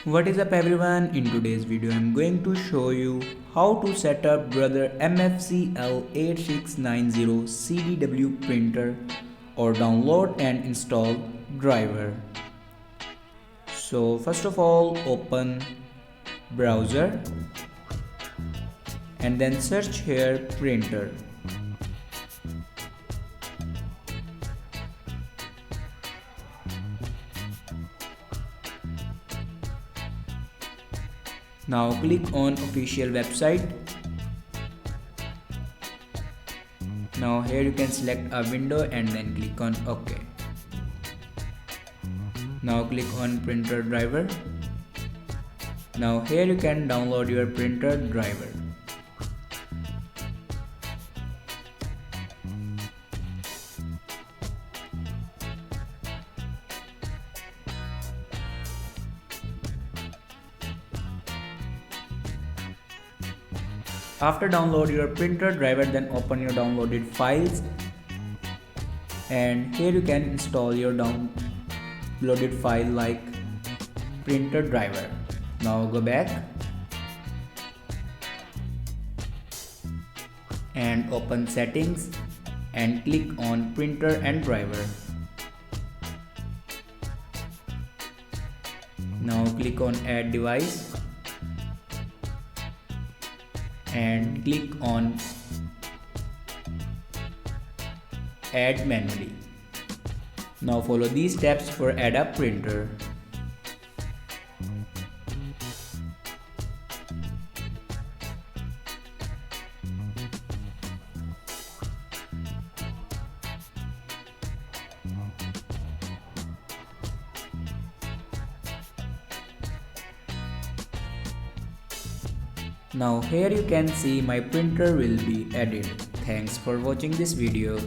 What is up everyone, in today's video I am going to show you how to set up brother MFC L8690CDW printer or download and install driver. So first of all, open browser and then search here printer. Now click on official website. Now here you can select a window and then click on OK. Now click on printer driver. Now here you can download your printer driver. After download your printer driver, then open your downloaded files and here you can install your downloaded file like printer driver. Now go back and open settings and click on printer and driver. Now click on add device and click on add manually. Now follow these steps for add a printer. Now here you can see my printer will be added. Thanks for watching this video.